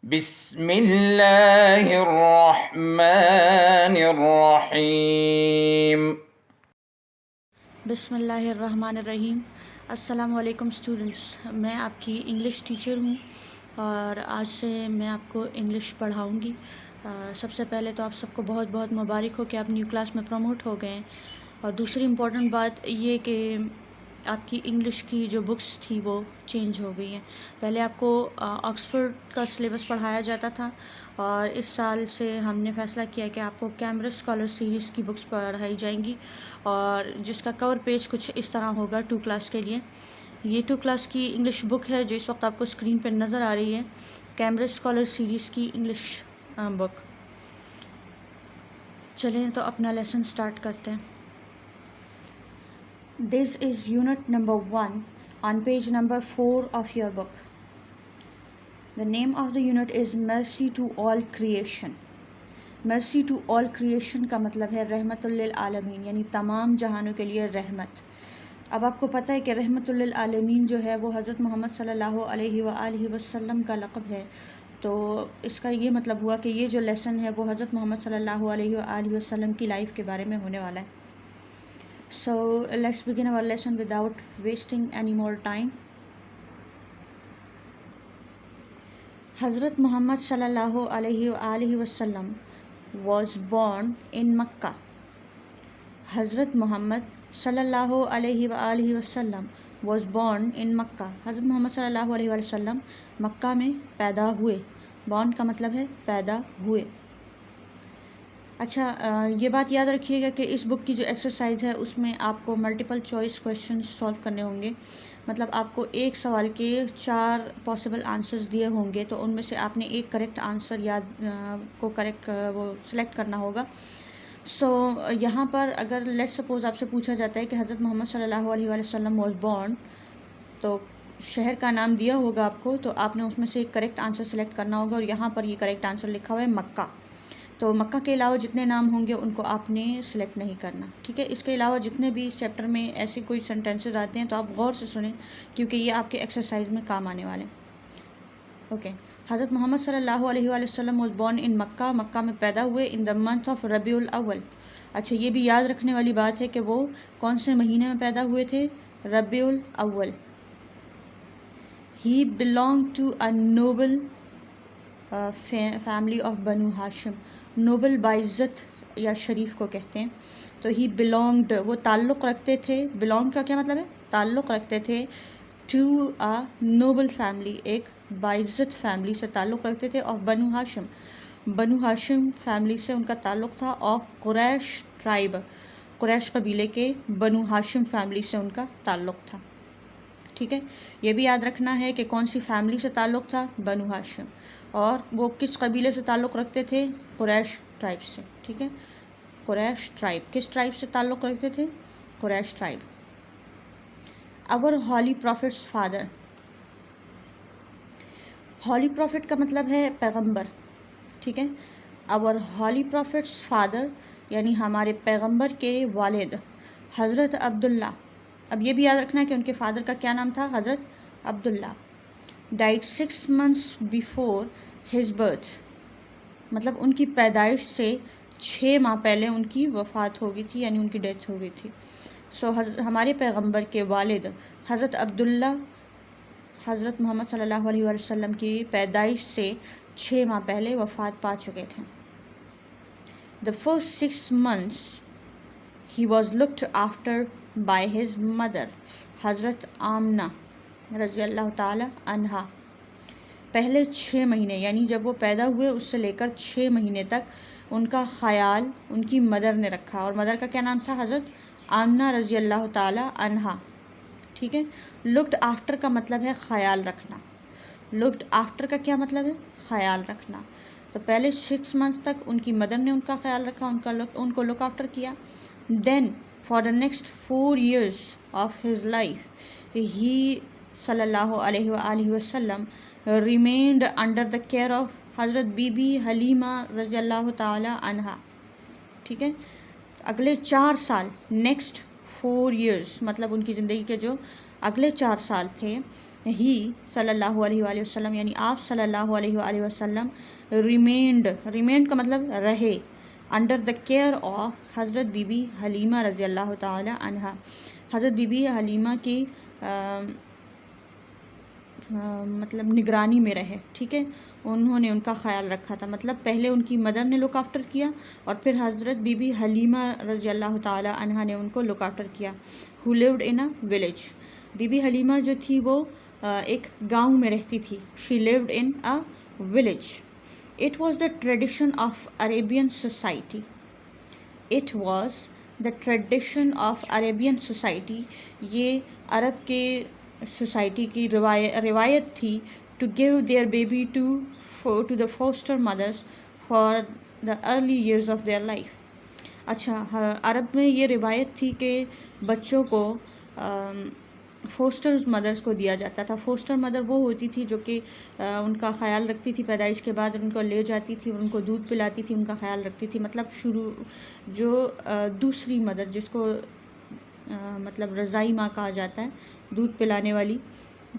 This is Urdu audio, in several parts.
بسم اللہ الرحمن الرحیم۔ بسم اللہ الرحمن الرحیم۔ السلام علیکم اسٹوڈنٹس، میں آپ کی انگلش ٹیچر ہوں اور آج سے میں آپ کو انگلش پڑھاؤں گی۔ سب سے پہلے تو آپ سب کو بہت بہت مبارک ہو کہ آپ نیو کلاس میں پروموٹ ہو گئے ہیں، اور دوسری امپورٹنٹ بات یہ کہ آپ کی انگلش کی جو بکس تھی وہ چینج ہو گئی ہیں۔ پہلے آپ کو آکسفورڈ کا سلیبس پڑھایا جاتا تھا، اور اس سال سے ہم نے فیصلہ کیا کہ آپ کو کیمبرج اسکالر سیریز کی بکس پڑھائی جائیں گی، اور جس کا کور پیج کچھ اس طرح ہوگا 2 کلاس کے لیے۔ یہ 2 کلاس کی انگلش بک ہے جو اس وقت آپ کو اسکرین پہ نظر آ رہی ہے، کیمبرج اسکالر سیریز کی انگلش بک۔ چلیں تو اپنا لیسن سٹارٹ کرتے ہیں۔ This is unit number 1 on page number 4 of your book. The name of the unit is Mercy to All Creation. Mercy to All Creation کا مطلب ہے رحمت للعالمین، یعنی تمام جہانوں کے لیے رحمت۔ اب آپ کو پتہ ہے کہ رحمت للعالمین جو ہے وہ حضرت محمد صلی اللہ علیہ وآلہ وسلم کا لقب ہے، تو اس کا یہ مطلب ہوا کہ یہ جو لیسن ہے وہ حضرت محمد صلی اللہ علیہ وآلہ وسلم کی لائف کے بارے میں ہونے والا ہے۔ So let's begin our lesson without wasting any more time. Hazrat Muhammad sallallahu alayhi wa alihi wasallam was born in Makkah. Hazrat Muhammad sallallahu alayhi wa alihi wasallam was born in Makkah. Hazrat Muhammad sallallahu alayhi wa sallam مکہ میں پیدا ہوئے۔ born کا مطلب ہے پیدا ہوئے۔ اچھا، یہ بات یاد رکھیے گا کہ اس بک کی جو ایکسرسائز ہے اس میں آپ کو ملٹیپل چوائس کویشچن سولو کرنے ہوں گے، مطلب آپ کو ایک سوال کے 4 پاسبل آنسرز دیے ہوں گے، تو ان میں سے آپ نے ایک کریکٹ آنسر وہ سلیکٹ کرنا ہوگا۔ سو یہاں پر اگر لیٹ سپوز آپ سے پوچھا جاتا ہے کہ حضرت محمد صلی اللہ علیہ وآلہ وسلم واز بورن، تو شہر کا نام دیا ہوگا آپ کو، تو آپ نے اس میں سے ایک کریکٹ آنسر سلیکٹ کرنا ہوگا، اور یہاں پر یہ کریکٹ آنسر لکھا ہوا ہے مکہ۔ تو مکہ کے علاوہ جتنے نام ہوں گے ان کو آپ نے سلیکٹ نہیں کرنا، ٹھیک ہے؟ اس کے علاوہ جتنے بھی اس چیپٹر میں ایسے کوئی سینٹینسز آتے ہیں تو آپ غور سے سنیں، کیونکہ یہ آپ کے ایکسرسائز میں کام آنے والے ہیں۔ اوکے، حضرت محمد صلی اللہ علیہ وآلہ وسلم واز بورن ان مکہ، مکہ میں پیدا ہوئے ان دا منتھ آف ربیع الاول۔ اچھا، یہ بھی یاد رکھنے والی بات ہے کہ وہ کون سے مہینے میں پیدا ہوئے تھے؟ ربیع الاول۔ ہی belong to a noble family of Banu Hashim. Nobel باعزت یا شریف کو کہتے ہیں، تو ہی بلانگڈ، وہ تعلق رکھتے تھے۔ بلانگ کا کیا مطلب ہے؟ تعلق رکھتے تھے ٹو اے نوبل فیملی، ایک باعزت فیملی سے تعلق رکھتے تھے، آف بنو ہاشم، بنو ہاشم فیملی سے ان کا تعلق تھا، آف قریش ٹرائب، قریش قبیلے کے بنو ہاشم فیملی سے ان کا تعلق تھا، ٹھیک ہے؟ یہ بھی یاد رکھنا ہے کہ کون سی فیملی سے تعلق تھا؟ بنو ہاشم، اور وہ کس قبیلے سے تعلق رکھتے تھے؟ قریش ٹرائب سے، ٹھیک ہے؟ قریش ٹرائب، کس ٹرائب سے تعلق رکھتے تھے؟ Quraish tribe. اور holy prophet's father, holy prophet کا مطلب ہے پیغمبر، ٹھیک ہے؟ اور ہولی پروفٹس فادر یعنی ہمارے پیغمبر کے والد حضرت عبداللہ۔ اب یہ بھی یاد رکھنا ہے کہ ان کے فادر کا کیا نام تھا؟ حضرت Abdullah. Died 6 months before his birth، مطلب ان کی پیدائش سے 6 ماہ پہلے ان کی وفات ہو گئی تھی، یعنی ان کی ڈیتھ ہو گئی تھی۔ سو ہمارے پیغمبر کے والد حضرت عبداللہ حضرت محمد صلی اللہ علیہ وآلہ وسلم کی پیدائش سے 6 ماہ پہلے وفات پا چکے تھے۔ The first 6 months he was looked after by his mother حضرت آمنہ رضی اللہ تعالی عنہا۔ پہلے 6 مہینے یعنی جب وہ پیدا ہوئے اس سے لے کر 6 مہینے تک ان کا خیال ان کی مدر نے رکھا، اور مدر کا کیا نام تھا؟ حضرت آمنہ رضی اللہ تعالی عنہا، ٹھیک ہے؟ لکڈ آفٹر کا مطلب ہے خیال رکھنا، لکڈ آفٹر کا کیا مطلب ہے؟ خیال رکھنا۔ تو پہلے 6 months تک ان کی مدر نے ان کا خیال رکھا، ان کو لک آفٹر کیا۔ Then for the next 4 years of his life he صلی اللہ علیہ وآلہ وسلم remained under the care of حضرت بی بی حلیمہ رضی اللہ تعالی عنہا، ٹھیک ہے؟ اگلے 4 سال، نیکسٹ 4 years مطلب ان کی زندگی کے جو اگلے 4 سال تھے ہی صلی اللہ علیہ وآلہ وسلم یعنی آپ صلی اللہ علیہ وآلہ وسلم ریمینڈ کا مطلب رہے انڈر دا کیئر آف حضرت بی بی حلیمہ رضی اللہ تعالی عنہا. حضرت بی بی حلیمہ کی مطلب نگرانی میں رہے. ٹھیک ہے, انہوں نے ان کا خیال رکھا تھا. مطلب پہلے ان کی مدر نے لک آفٹر کیا اور پھر حضرت بی بی حلیمہ رضی اللہ تعالی عنہا نے ان کو لک آفٹر کیا. Who lived in a village. Be be Halima جو تھی وہ ایک گاؤں میں رہتی تھی. She lived in a village. It was the tradition of Arabian society. It was the tradition of Arabian society. یہ عرب کے سوسائٹی کی روایت تھی. To give their baby to the foster mothers for the early years of their life. اچھا, عرب میں یہ روایت تھی کہ بچوں کو فوسٹر مدرس کو دیا جاتا تھا. فوسٹر مدر وہ ہوتی تھی جو کہ ان کا خیال رکھتی تھی. پیدائش کے بعد ان کو لے جاتی تھی اور ان کو دودھ پلاتی تھی, ان کا خیال رکھتی تھی. مطلب جو دوسری مدر جس کو مطلب رضائی ماں کہا جاتا ہے, دودھ پلانے والی,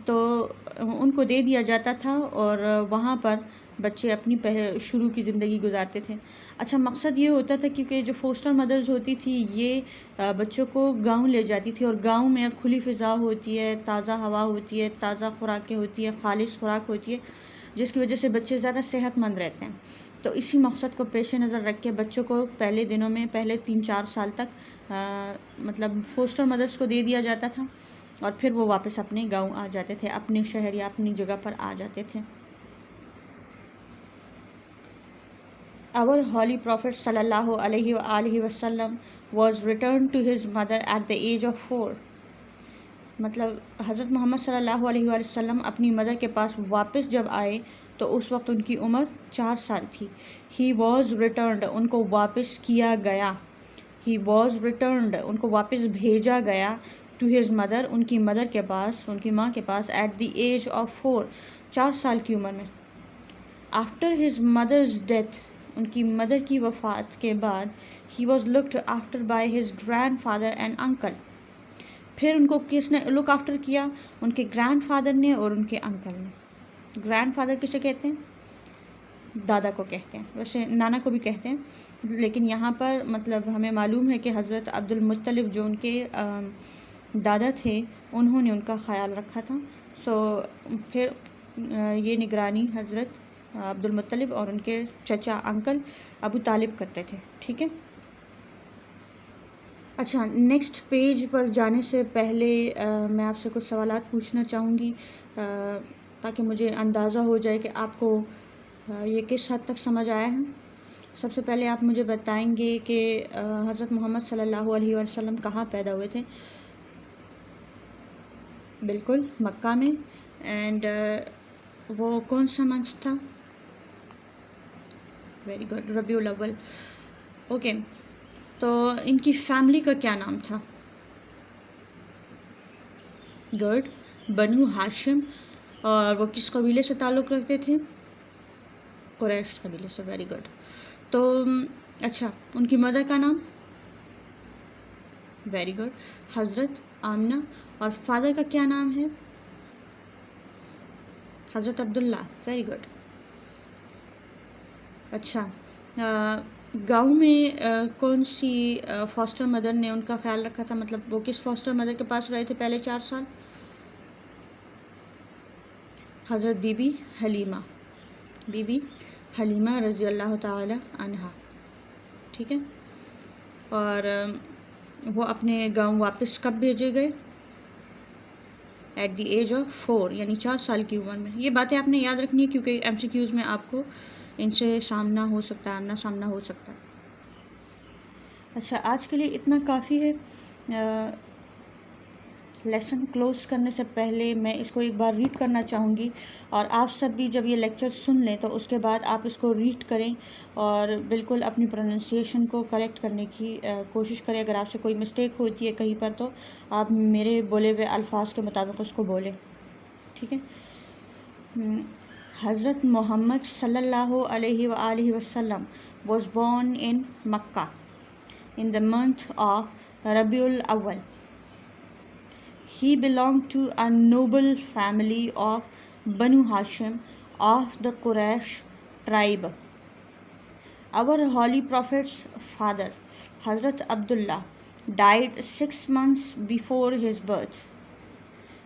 تو ان کو دے دیا جاتا تھا اور وہاں پر بچے اپنی شروع کی زندگی گزارتے تھے. اچھا, مقصد یہ ہوتا تھا کیونکہ جو فوسٹر مدرز ہوتی تھی یہ بچوں کو گاؤں لے جاتی تھی, اور گاؤں میں کھلی فضا ہوتی ہے, تازہ ہوا ہوتی ہے, تازہ خوراکیں ہوتی ہے, خالص خوراک ہوتی ہے, جس کی وجہ سے بچے زیادہ صحت مند رہتے ہیں. تو اسی مقصد کو پیش نظر رکھ کے بچوں کو پہلے دنوں میں پہلے 3-4 سال تک مطلب فوسٹر مدرس کو دے دیا جاتا تھا اور پھر وہ واپس اپنے گاؤں آ جاتے تھے, اپنے شہر یا اپنی جگہ پر آ جاتے تھے. Our holy Prophet صلی اللہ علیہ وآلہ وسلم was returned to his mother at the age of 4. مطلب حضرت محمد صلی اللہ علیہ وآلہ وسلم اپنی مدر کے پاس واپس جب آئے تو اس وقت ان کی عمر 4 سال تھی. He was returned, ان کو واپس کیا گیا. He was returned, ان کو واپس بھیجا گیا. To his mother, ان کی مدر کے پاس, ان کی ماں کے پاس. At the age of 4, 4 سال کی عمر میں. After his mother's death, ان کی مدر کی وفات کے بعد. He was looked after by his grandfather and uncle. پھر ان کو کس نے لک آفٹر کیا؟ ان کے گرینڈ فادر نے اور ان کے انکل نے. گرینڈ فادر کسے کہتے ہیں؟ دادا کو کہتے ہیں. ویسے نانا کو بھی کہتے ہیں, لیکن یہاں پر مطلب ہمیں معلوم ہے کہ حضرت عبد المطلب جو ان کے دادا تھے انہوں نے ان کا خیال رکھا تھا. پھر یہ نگرانی حضرت عبد المطلب اور ان کے چچا انکل ابو طالب کرتے تھے. ٹھیک ہے. اچھا, نیکسٹ پیج پر جانے سے پہلے میں آپ سے کچھ سوالات پوچھنا چاہوں گی تاکہ مجھے اندازہ ہو جائے کہ آپ کو یہ کس حد تک سمجھ آیا ہے. سب سے پہلے آپ مجھے بتائیں گے کہ حضرت محمد صلی اللہ علیہ وسلم کہاں پیدا ہوئے تھے؟ بالکل مکہ میں. اینڈ وہ کون سا منتھ تھا؟ ویری گڈ, ربیع الاول. اوکے, تو ان کی فیملی کا کیا نام تھا؟ گڈ, بنو ہاشم. اور وہ کس قبیلے سے تعلق رکھتے تھے؟ قریش قبیلے سے. Very good. تو اچھا, ان کی مدر کا نام؟ ویری گڈ, حضرت آمنہ. اور فادر کا کیا نام ہے؟ حضرت عبداللہ. Very good. اچھا, گاؤں میں کون سی فاسٹر مدر نے ان کا خیال رکھا تھا؟ مطلب وہ کس فاسٹر مدر کے پاس رہے تھے پہلے 4 سال؟ حضرت بی بی حلیمہ. بی بی حلیمہ رضی اللہ تعالی عنہا. ٹھیک ہے. اور وہ اپنے گاؤں واپس کب بھیجے گئے؟ ایٹ دی ایج آف 4 یعنی 4 سال کی عمر میں. یہ باتیں آپ نے یاد رکھنی ہے کیونکہ ایم سی کیوز میں آپ کو ان سے سامنا ہو سکتا ہے, آمنا سامنا ہو سکتا ہے. اچھا, آج کے لیے اتنا کافی ہے. لیسن کلوز کرنے سے پہلے میں اس کو ایک بار ریڈ کرنا چاہوں گی, اور آپ سب بھی جب یہ لیکچر سن لیں تو اس کے بعد آپ اس کو ریڈ کریں اور بالکل اپنی پروننسیشن کو کریکٹ کرنے کی کوشش کریں. اگر آپ سے کوئی مسٹیک ہوتی ہے کہیں پر تو آپ میرے بولے ہوئے الفاظ کے مطابق اس کو بولیں. ٹھیک ہے. حضرت محمد صلی اللہ علیہ وآلہ وسلم was born in Makkah in the month of Rabiul Awwal. He belonged to a noble family of Banu Hashim of the Quraysh tribe. Our Holy Prophet's father, Hazrat Abdullah, died 6 months before his birth.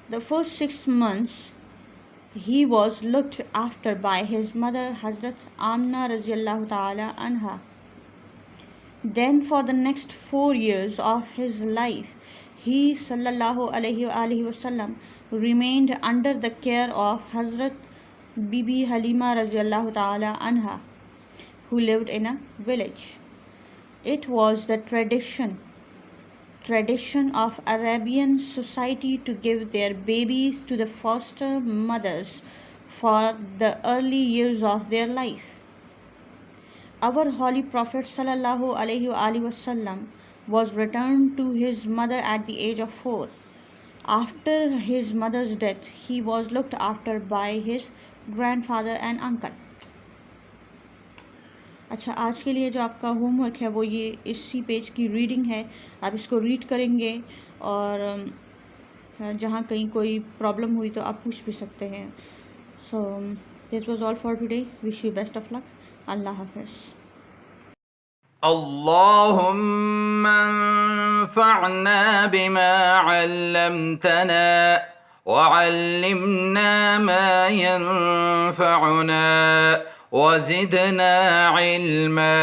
The first 6 months he was looked after by his mother, Hazrat Amna radiallahu ta'ala anha. Then for the next 4 years of his life, he sallallahu alaihi wasallam remained under the care of Hazrat Bibi Halima radiallahu ta'ala anha, who lived in a village. It was the tradition of Arabian society to give their babies to the foster mothers for the early years of their life. Our Holy Prophet sallallahu alaihi wasallam was returned to his mother at the age of 4. After his mother's death, he was looked after by his grandfather and uncle. اچھا آج کے لیے جو آپ کا ہوم ورک ہے وہ یہ اسی پیج کی ریڈنگ ہے. آپ اس کو ریڈ کریں گے اور جہاں کہیں کوئی پرابلم ہوئی تو آپ پوچھ بھی سکتے ہیں. So this was all for today. Wish you best of luck. اللہ حافظ. اللهم انفعنا بما علمتنا وعلمنا ما ينفعنا وزدنا علما.